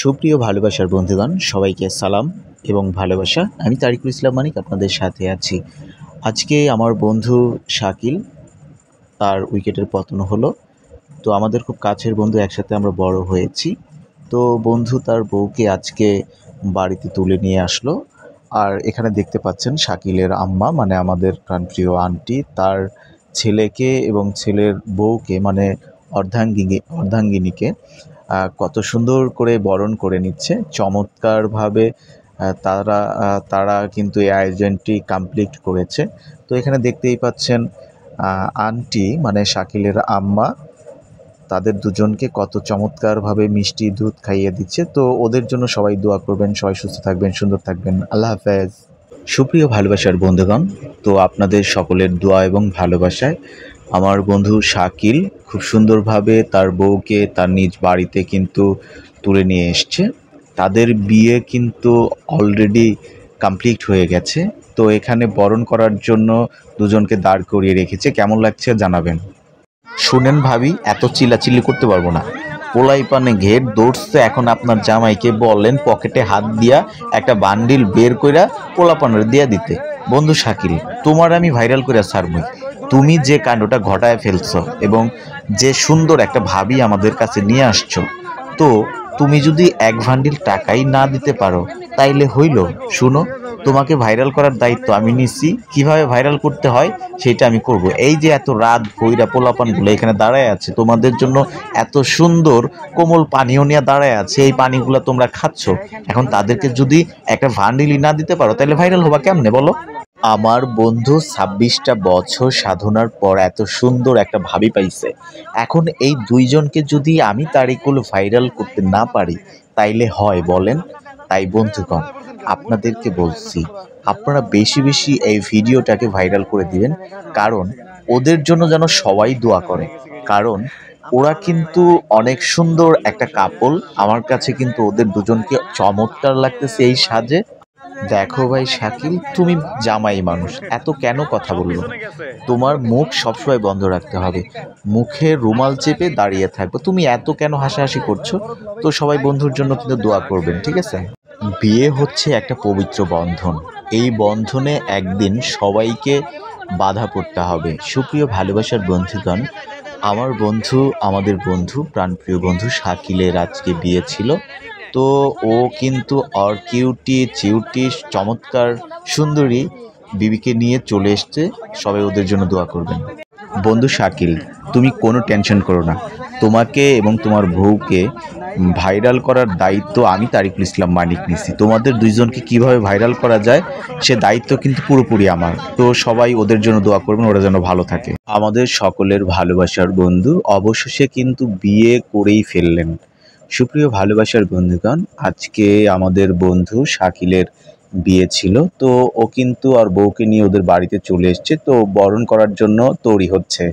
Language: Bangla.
সুপ্রিয় ভালোবাসার বন্ধুগণ, সবাইকে সালাম এবং ভালোবাসা। আমি তারিকুল ইসলাম মানিক আপনাদের সাথে আছি। আজকে আমার বন্ধু শাকিল, তার উইকেটের পতন হলো। তো আমাদের খুব কাছের বন্ধু, একসাথে আমরা বড় হয়েছি। তো বন্ধু তার বউকে আজকে বাড়িতে তুলে নিয়ে আসলো। আর এখানে দেখতে পাচ্ছেন শাকিলের আম্মা, মানে আমাদের প্রাণপ্রিয় আন্টি, তার ছেলেকে এবং ছেলের বউকে, মানে অর্ধাঙ্গিনীকে কত সুন্দর করে বরণ করে নিচ্ছে চমৎকারভাবে। তারা কিন্তু এই আয়োজনটি কমপ্লিট করেছে। তো এখানে দেখতেই পাচ্ছেন আন্টি, মানে শাকিলের আম্মা, তাদের দুজনকে কত চমৎকারভাবে মিষ্টি দুধ খাইয়ে দিচ্ছে। তো ওদের জন্য সবাই দোয়া করবেন, সবাই সুস্থ থাকবেন, সুন্দর থাকবেন। আল্লাহ হাফেজ। সুপ্রিয় ভালোবাসার বন্ধুগণ, তো আপনাদের সকলের দোয়া এবং ভালোবাসায় আমার বন্ধু শাকিল খুব সুন্দরভাবে তার বউকে তার নিজ বাড়িতে কিন্তু তুলে নিয়ে এসছে। তাদের বিয়ে কিন্তু অলরেডি কমপ্লিট হয়ে গেছে। তো এখানে বরণ করার জন্য দুজনকে দাঁড় করিয়ে রেখেছে। কেমন লাগছে জানাবেন। শুনেন ভাবি, এত চিল্লাচিল্লি করতে পারবো না। পোলাই পানে ঘের দৌড়ছে। এখন আপনার জামাইকে বললেন পকেটে হাত দিয়া একটা বান্ডিল বের কইরা পোলাপানের দিয়া দিতে। বন্ধু শাকিল, তোমার আমি ভাইরাল করে ছাড়বই। তুমি যে কাণ্ডটা ঘটায় ফেলছো এবং যে সুন্দর একটা ভাবি আমাদের কাছে নিয়ে আসছো, তো তুমি যদি এক ভান্ডিল টাকাই না দিতে পারো তাইলে হইল। শুনো, তোমাকে ভাইরাল করার দায়িত্ব আমি নিচ্ছি। কিভাবে ভাইরাল করতে হয় সেটা আমি করব। এই যে এত রাত ভৈরা পোলাপানগুলো এখানে দাঁড়ায় আছে, তোমাদের জন্য এত সুন্দর কোমল পানীয় নিয়ে দাঁড়ায় আছে, এই পানিগুলো তোমরা খাচ্ছ। এখন তাদেরকে যদি একটা ভান্ডিলই না দিতে পারো তাহলে ভাইরাল হবা কেমনে বলো? আমার বন্ধু ২৬টা বছর সাধনার পর এত সুন্দর একটা ভাবি পাইছে। এখন এই দুইজনকে যদি আমি তারিকুল ভাইরাল করতে না পারি তাইলে হয় বলেন? তাই বন্ধুগণ, আপনাদেরকে বলছি, আপনারা বেশি বেশি এই ভিডিওটাকে ভাইরাল করে দিবেন, কারণ ওদের জন্য যেন সবাই দোয়া করে। কারণ ওরা কিন্তু অনেক সুন্দর একটা কাপল। আমার কাছে কিন্তু ওদের দুজনকে চমৎকার লাগতেছে এই সাজে। দেখো ভাই শাকিল, তুমি জামাই মানুষ, এত কেন কথা বললো? তোমার মুখ সবসময় বন্ধ রাখতে হবে, মুখে রুমাল চেপে দাঁড়িয়ে থাকবো। তুমি এত কেন হাসাহাসি করছো? তো সবাই বন্ধুর জন্য কিন্তু দোয়া করবেন, ঠিক আছে? বিয়ে হচ্ছে একটা পবিত্র বন্ধন। এই বন্ধনে একদিন সবাইকে বাধা পড়তে হবে। সুপ্রিয় ভালোবাসার বন্ধুগণ, আমাদের বন্ধু, প্রাণপ্রিয় বন্ধু শাকিলের আজকে বিয়ে ছিল। তো ও কিন্তু চিউটি চমৎকার সুন্দরী বিবিকে নিয়ে চলে এসছে। সবাই ওদের জন্য দোয়া করবেন। বন্ধু শাকিল, তুমি কোনো টেনশন করো না। তোমাকে এবং তোমার বউকে ভাইরাল করার দায়িত্ব আমি তারিকুল ইসলাম মানিক নিছি। তোমাদের দুইজনকে কিভাবে ভাইরাল করা যায় সে দায়িত্ব কিন্তু পুরোপুরি আমার। তো সবাই ওদের জন্য দোয়া করবেন, ওরা যেন ভালো থাকে। আমাদের সকলের ভালোবাসার বন্ধু অবশেষে কিন্তু বিয়ে করেই ফেললেন। সুপ্রিয় ভালোবাসার বন্ধুগণ, আজকে আমাদের বন্ধু শাকিলের বিয়ে ছিল। তো ও কিন্তু আর বউকে নিয়ে ওদের বাড়িতে চলে এসছে। তো বরণ করার জন্য তৈরি হচ্ছে।